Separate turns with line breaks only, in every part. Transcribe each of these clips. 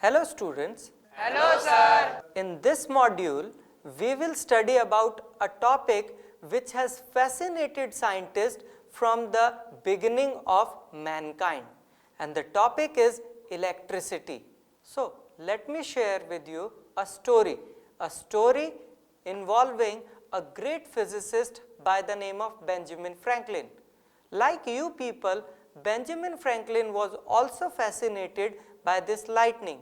Hello students.
Hello sir.
In this module, we will study about a topic which has fascinated scientists from the beginning of mankind, and the topic is electricity. So, let me share with you a story involving a great physicist by the name of Benjamin Franklin. Like you people, Benjamin Franklin was also fascinated by this lightning.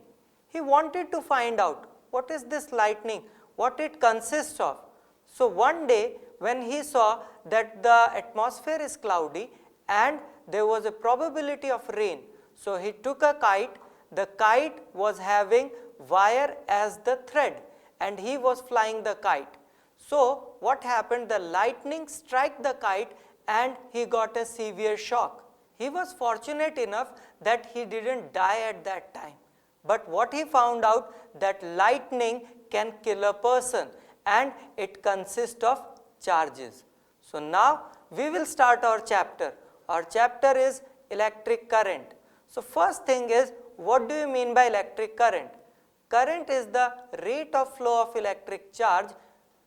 He wanted to find out what is this lightning, what it consists of. So one day when he saw that the atmosphere is cloudy and there was a probability of rain, so he took a kite. The kite was having wire as the thread and he was flying the kite. So what happened? The lightning struck the kite and he got a severe shock. He was fortunate enough that he didn't die at that time. But what he found out, that lightning can kill a person and it consists of charges. So now we will start our chapter. Our chapter is electric current. So first thing is, what do you mean by electric current? Current is the rate of flow of electric charge.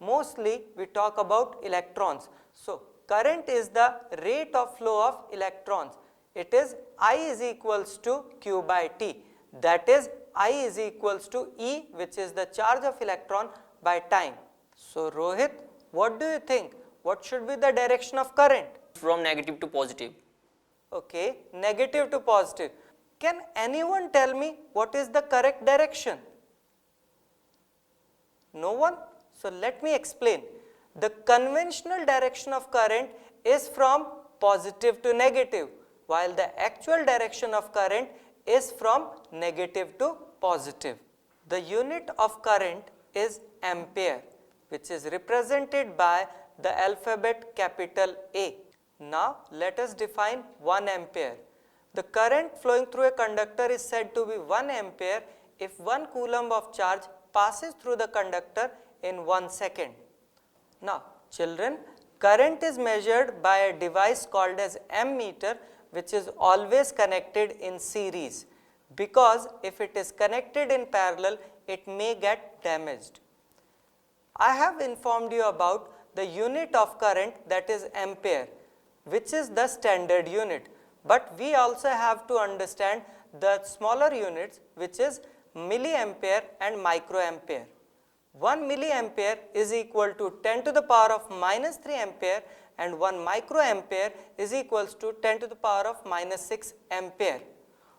Mostly we talk about electrons. So current is the rate of flow of electrons. It is I is equals to Q by T. That is, I is equals to E, which is the charge of electron, by time. So Rohit, what do you think? What should be the direction of current?
From negative to positive.
Okay, negative to positive. Can anyone tell me what is the correct direction? No one? So let me explain. The conventional direction of current is from positive to negative, while the actual direction of current is from negative to positive. The unit of current is ampere, which is represented by the alphabet capital A. Now let us define 1 ampere. The current flowing through a conductor is said to be 1 ampere if 1 coulomb of charge passes through the conductor in 1 second. Now children, current is measured by a device called as ammeter, which is always connected in series, because if it is connected in parallel, it may get damaged. I have informed you about the unit of current, that is ampere, which is the standard unit. But we also have to understand the smaller units, which is milliampere and microampere. 1 milliampere is equal to 10 to the power of minus 3 ampere, and 1 microampere is equals to 10 to the power of minus 6 ampere.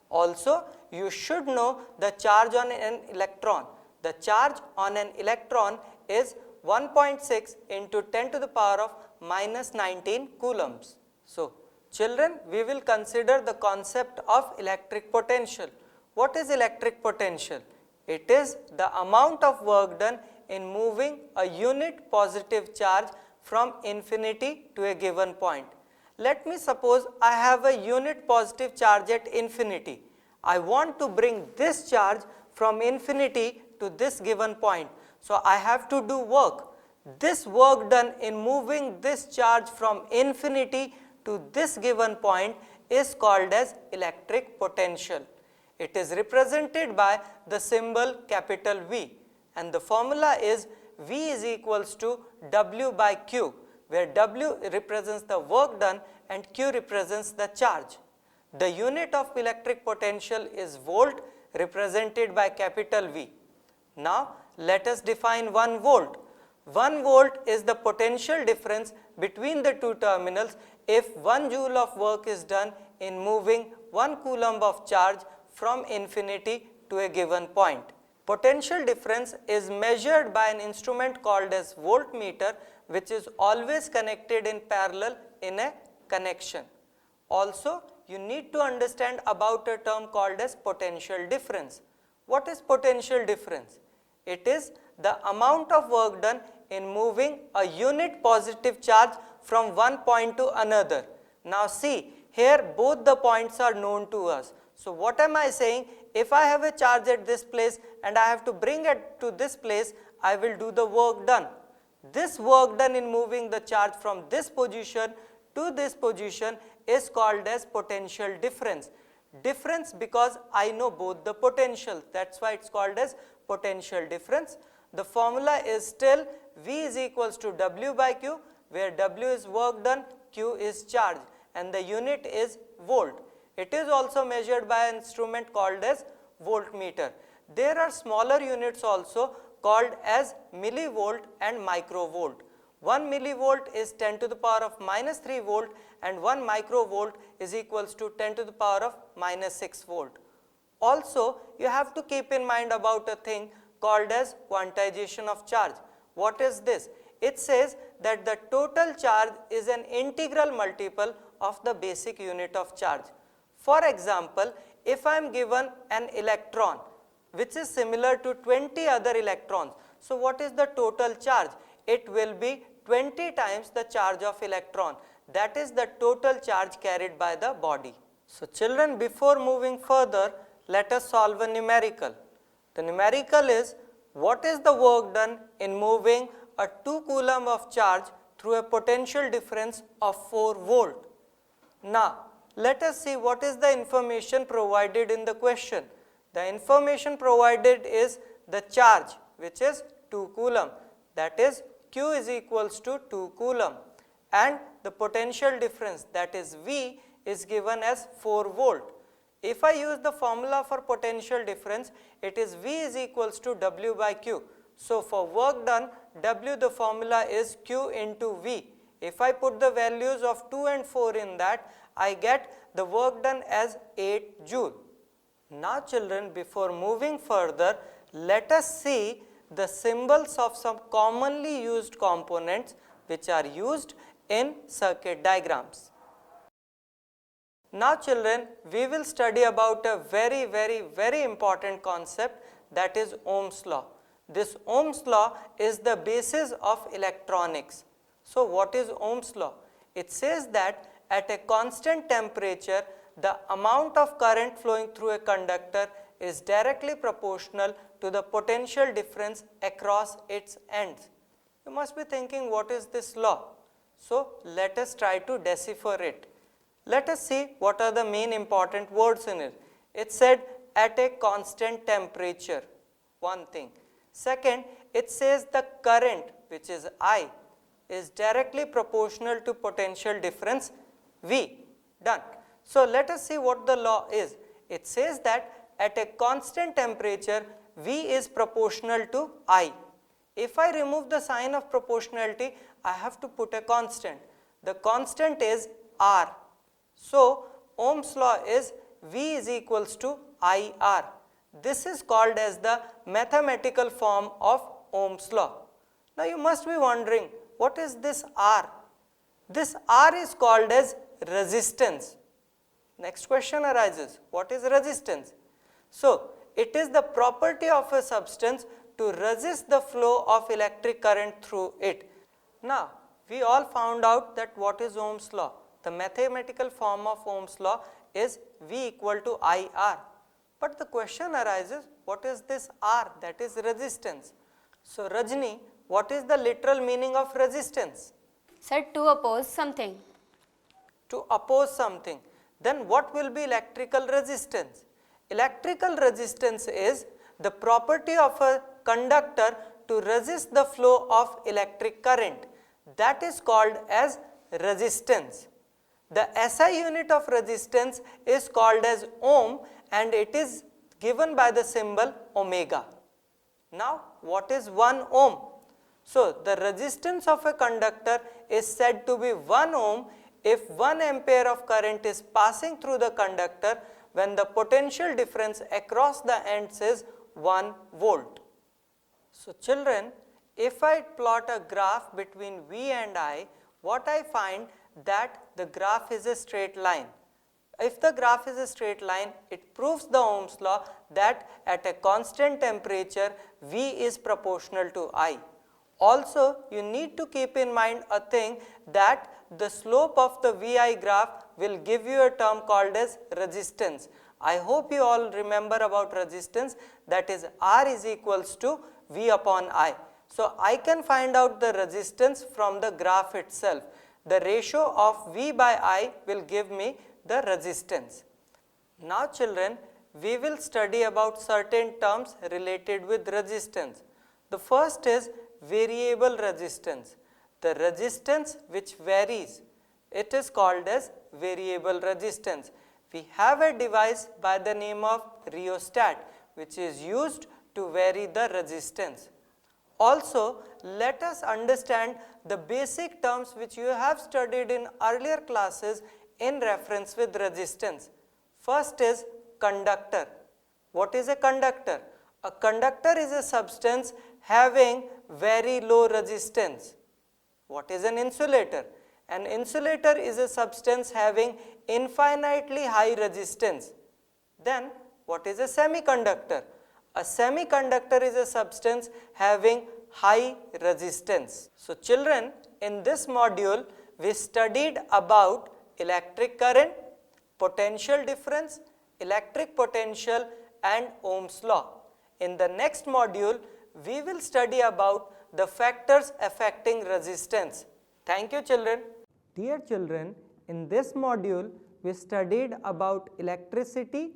Also, you should know the charge on an electron. The charge on an electron is 1.6 into 10 to the power of minus 19 coulombs. So, children, we will consider the concept of electric potential. What is electric potential? It is the amount of work done in moving a unit positive charge from infinity to a given point. Let me suppose I have a unit positive charge at infinity. I want to bring this charge from infinity to this given point. So I have to do work. This work done in moving this charge from infinity to this given point is called as electric potential. It is represented by the symbol capital V, and the formula is V is equals to W by Q, where W represents the work done and Q represents the charge. The unit of electric potential is volt, represented by capital V. Now let us define 1 volt. 1 volt is the potential difference between the two terminals if 1 joule of work is done in moving 1 coulomb of charge from infinity to a given point. Potential difference is measured by an instrument called as voltmeter, which is always connected in parallel in a connection. Also, you need to understand about a term called as potential difference. What is potential difference? It is the amount of work done in moving a unit positive charge from one point to another. Now see, here both the points are known to us. So what am I saying? If I have a charge at this place and I have to bring it to this place, I will do the work done. This work done in moving the charge from this position to this position is called as potential difference. Difference because I know both the potentials, that's why it's called as potential difference. The formula is still V is equals to W by Q, where W is work done, Q is charge, and the unit is volt. It is also measured by an instrument called as voltmeter. There are smaller units also called as millivolt and microvolt. 1 millivolt is 10 to the power of minus 3 volt, and 1 microvolt is equals to 10 to the power of minus 6 volt. Also, you have to keep in mind about a thing called as quantization of charge. What is this? It says that the total charge is an integral multiple of the basic unit of charge. For example, if I am given an electron which is similar to 20 other electrons, so what is the total charge? It will be 20 times the charge of electron. That is the total charge carried by the body. So children, before moving further, let us solve a numerical. The numerical is, what is the work done in moving a 2 coulomb of charge through a potential difference of 4 volt? Now, let us see what is the information provided in the question. The information provided is the charge, which is 2 coulomb, that is Q is equals to 2 coulomb, and the potential difference, that is V, is given as 4 volt. If I use the formula for potential difference, it is V is equals to W by Q. So for work done, W, the formula is Q into V. If I put the values of 2 and 4 in that, I get the work done as 8 joule. Now children, before moving further, let us see the symbols of some commonly used components which are used in circuit diagrams. Now children, we will study about a very important concept, that is Ohm's law. This Ohm's law is the basis of electronics. So what is Ohm's law? It says that at a constant temperature, the amount of current flowing through a conductor is directly proportional to the potential difference across its ends. You must be thinking, what is this law? So let us try to decipher it. Let us see what are the main important words in it. It said at a constant temperature, one thing. Second, it says the current, which is I, is directly proportional to potential difference V. Done. So let us see what the law is. It says that at a constant temperature, V is proportional to I. If I remove the sign of proportionality, I have to put a constant. The constant is R. So Ohm's law is V is equals to IR. This is called as the mathematical form of Ohm's law. Now you must be wondering, what is this R? This R is called as resistance. Next question arises, what is resistance? So it is the property of a substance to resist the flow of electric current through it. Now we all found out that what is Ohm's law. The mathematical form of Ohm's law is V equal to IR. But the question arises, what is this R, that is resistance? So Rajni, what is the literal meaning of resistance?
Sir, to oppose something.
To oppose something. Then what will be electrical resistance? Electrical resistance is the property of a conductor to resist the flow of electric current. That is called as resistance. The SI unit of resistance is called as ohm, and it is given by the symbol omega. Now what is 1 ohm? So the resistance of a conductor is said to be 1 ohm if 1 ampere of current is passing through the conductor when the potential difference across the ends is 1 volt. So children, if I plot a graph between V and I, what I find that the graph is a straight line. If the graph is a straight line, it proves the Ohm's law that at a constant temperature, V is proportional to I. Also, you need to keep in mind a thing, that the slope of the VI graph will give you a term called as resistance. I hope you all remember about resistance, that is R is equals to V upon I. So I can find out the resistance from the graph itself. The ratio of V by I will give me the resistance. Now children, we will study about certain terms related with resistance. The first is variable resistance. The resistance which varies, it is called as variable resistance. We have a device by the name of rheostat which is used to vary the resistance. Also, let us understand the basic terms which you have studied in earlier classes in reference with resistance. First is conductor. What is a conductor? A conductor is a substance having very low resistance. What is an insulator? An insulator is a substance having infinitely high resistance. Then, what is a semiconductor? A semiconductor is a substance having high resistance. So, children, in this module, we studied about electric current, potential difference, electric potential and Ohm's law. In the next module, we will study about the factors affecting resistance. Thank you, children. Dear children, in this module, we studied about electricity,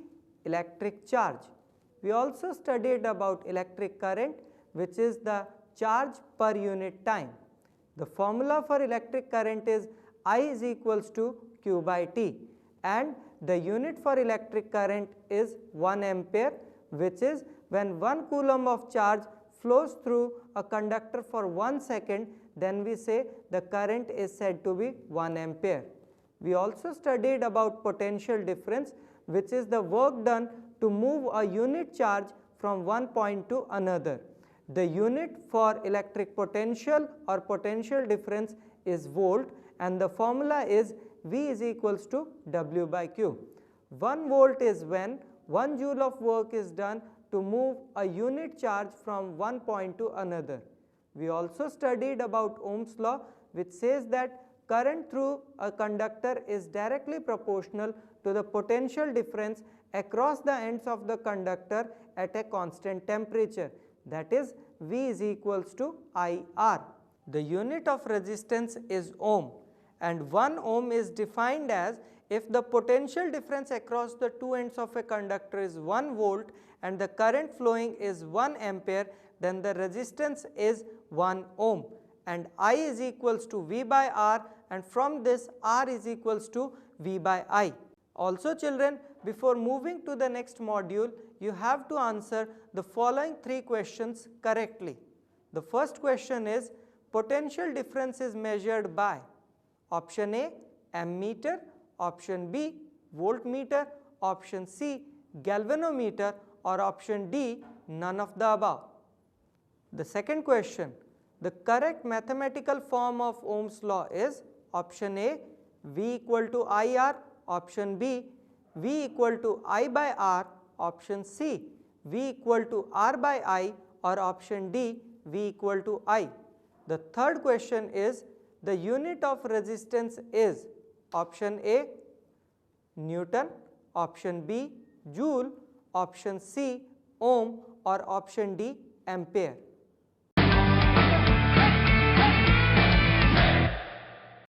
electric charge. We also studied about electric current, which is the charge per unit time. The formula for electric current is I is equals to Q by T, and the unit for electric current is 1 ampere, which is when 1 coulomb of charge flows through a conductor for 1 second, then we say the current is said to be 1 ampere. We also studied about potential difference, which is the work done to move a unit charge from one point to another. The unit for electric potential or potential difference is volt, and the formula is V is equals to W by Q. 1 volt is when 1 joule of work is done to move a unit charge from one point to another. We also studied about Ohm's law, which says that current through a conductor is directly proportional to the potential difference across the ends of the conductor at a constant temperature, that is V is equals to IR. The unit of resistance is ohm, and 1 ohm is defined as if the potential difference across the two ends of a conductor is 1 volt and the current flowing is 1 ampere, then the resistance is 1 ohm, and I is equals to V by R, and from this R is equals to V by I. Also children, before moving to the next module, you have to answer the following 3 questions correctly. The first question is, potential difference is measured by option A, ammeter, option B, voltmeter, option C, galvanometer, or option D, none of the above. The second question, the correct mathematical form of Ohm's law is option A, V equal to IR, option B, V equal to I by R, option C, V equal to R by I, or option D, V equal to I. The third question is, the unit of resistance is option A, Newton, option B, joule, option C, ohm, or option D, ampere.